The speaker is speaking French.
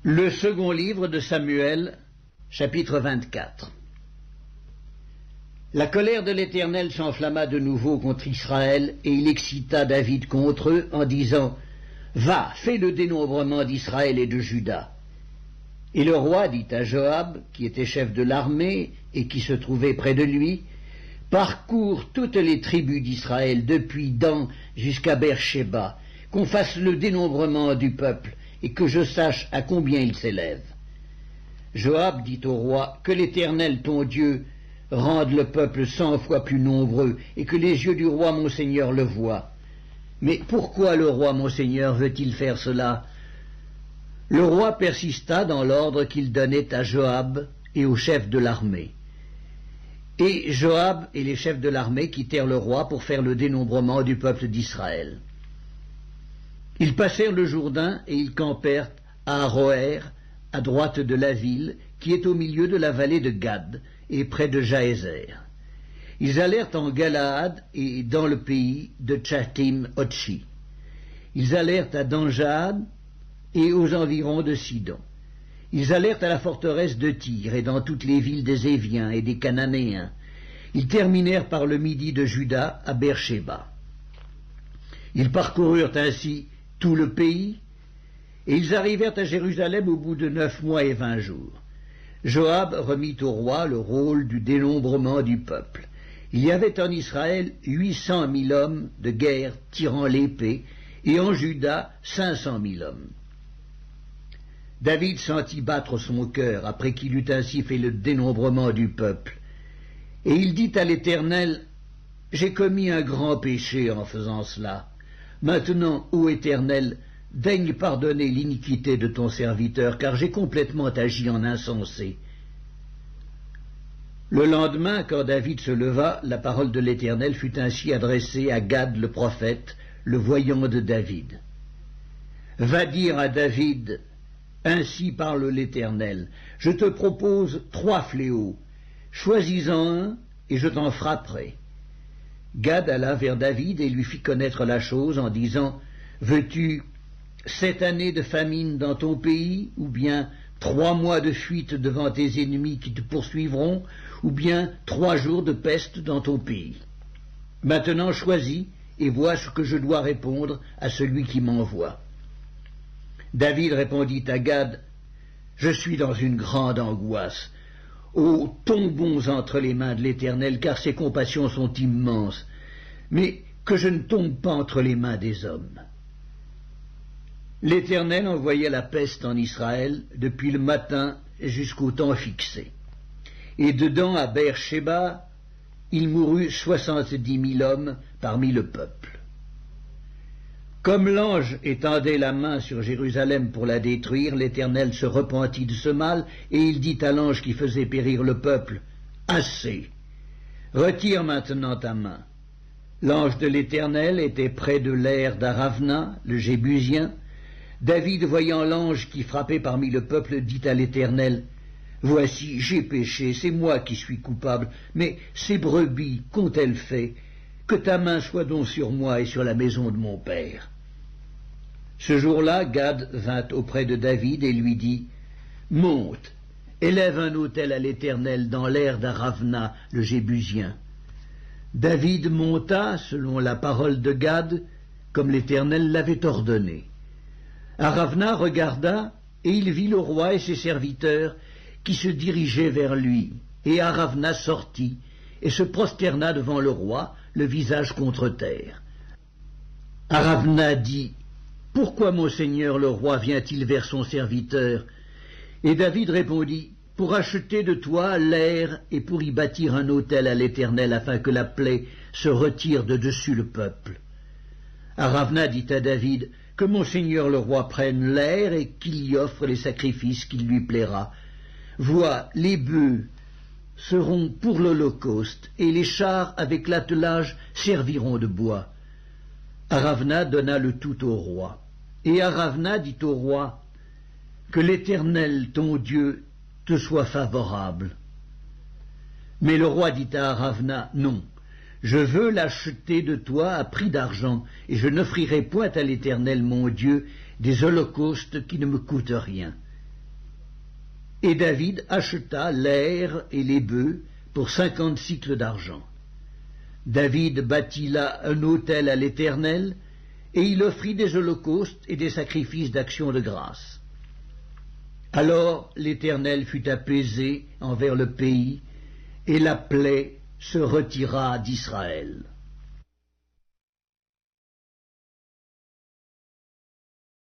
Le second livre de Samuel, chapitre 24. La colère de l'Éternel s'enflamma de nouveau contre Israël, et il excita David contre eux en disant « Va, fais le dénombrement d'Israël et de Juda. » Et le roi dit à Joab, qui était chef de l'armée et qui se trouvait près de lui, « Parcours toutes les tribus d'Israël depuis Dan jusqu'à Beersheba, qu'on fasse le dénombrement du peuple, et que je sache à combien il s'élève. » Joab dit au roi, « Que l'Éternel ton Dieu rende le peuple 100 fois plus nombreux, et que les yeux du roi mon seigneur le voient. Mais pourquoi le roi mon seigneur veut-il faire cela ?» Le roi persista dans l'ordre qu'il donnait à Joab et aux chefs de l'armée. Et Joab et les chefs de l'armée quittèrent le roi pour faire le dénombrement du peuple d'Israël. Ils passèrent le Jourdain et ils campèrent à Aroër, à droite de la ville, qui est au milieu de la vallée de Gad, et près de Jaézer. Ils allèrent en Galaad et dans le pays de Tchatim-Otchi. Ils allèrent à Danjad et aux environs de Sidon. Ils allèrent à la forteresse de Tyr et dans toutes les villes des Éviens et des Cananéens. Ils terminèrent par le midi de Juda à Beersheba. Ils parcoururent ainsi tout le pays, et ils arrivèrent à Jérusalem au bout de 9 mois et 20 jours. Joab remit au roi le rôle du dénombrement du peuple. Il y avait en Israël 800 000 hommes de guerre tirant l'épée, et en Juda 500 000 hommes. David sentit battre son cœur après qu'il eut ainsi fait le dénombrement du peuple. Et il dit à l'Éternel, « J'ai commis un grand péché en faisant cela. Maintenant, ô Éternel, daigne pardonner l'iniquité de ton serviteur, car j'ai complètement agi en insensé. » Le lendemain, quand David se leva, la parole de l'Éternel fut ainsi adressée à Gad le prophète, le voyant de David. « Va dire à David, ainsi parle l'Éternel, je te propose 3 fléaux, choisis-en un et je t'en frapperai. » Gad alla vers David et lui fit connaître la chose en disant, « Veux-tu 7 années de famine dans ton pays, ou bien 3 mois de fuite devant tes ennemis qui te poursuivront, ou bien 3 jours de peste dans ton pays? Maintenant choisis et vois ce que je dois répondre à celui qui m'envoie. » David répondit à Gad, « Je suis dans une grande angoisse. Oh, tombons entre les mains de l'Éternel, car ses compassions sont immenses, mais que je ne tombe pas entre les mains des hommes. » L'Éternel envoya la peste en Israël depuis le matin jusqu'au temps fixé. Et dedans, à Beersheba, il mourut 70 000 hommes parmi le peuple. Comme l'ange étendait la main sur Jérusalem pour la détruire, l'Éternel se repentit de ce mal, et il dit à l'ange qui faisait périr le peuple, « Assez, retire maintenant ta main. » L'ange de l'Éternel était près de l'aire d'Aravna, le Jébusien. David, voyant l'ange qui frappait parmi le peuple, dit à l'Éternel, « Voici, j'ai péché, c'est moi qui suis coupable, mais ces brebis qu'ont-elles fait? Que ta main soit donc sur moi et sur la maison de mon père. » Ce jour-là, Gad vint auprès de David et lui dit, « Monte, élève un autel à l'Éternel dans l'aire d'Aravna, le Jébusien. » David monta, selon la parole de Gad, comme l'Éternel l'avait ordonné. Aravna regarda, et il vit le roi et ses serviteurs qui se dirigeaient vers lui. Et Aravna sortit, et se prosterna devant le roi, le visage contre terre. Aravna dit, « Pourquoi mon seigneur le roi vient-il vers son serviteur ?» Et David répondit, « Pour acheter de toi l'aire et pour y bâtir un autel à l'Éternel afin que la plaie se retire de dessus le peuple. » Aravna dit à David, « Que mon seigneur le roi prenne l'aire et qu'il y offre les sacrifices qu'il lui plaira. Vois, les bœufs seront pour l'holocauste, et les chars avec l'attelage serviront de bois. » Aravna donna le tout au roi. Et Aravna dit au roi, « Que l'Éternel, ton Dieu, te soit favorable. » Mais le roi dit à Aravna, « Non, je veux l'acheter de toi à prix d'argent, et je n'offrirai point à l'Éternel, mon Dieu, des holocaustes qui ne me coûtent rien. » Et David acheta l'aire et les bœufs pour 50 cycles d'argent. David bâtit là un autel à l'Éternel, et il offrit des holocaustes et des sacrifices d'action de grâce. Alors l'Éternel fut apaisé envers le pays, et la plaie se retira d'Israël.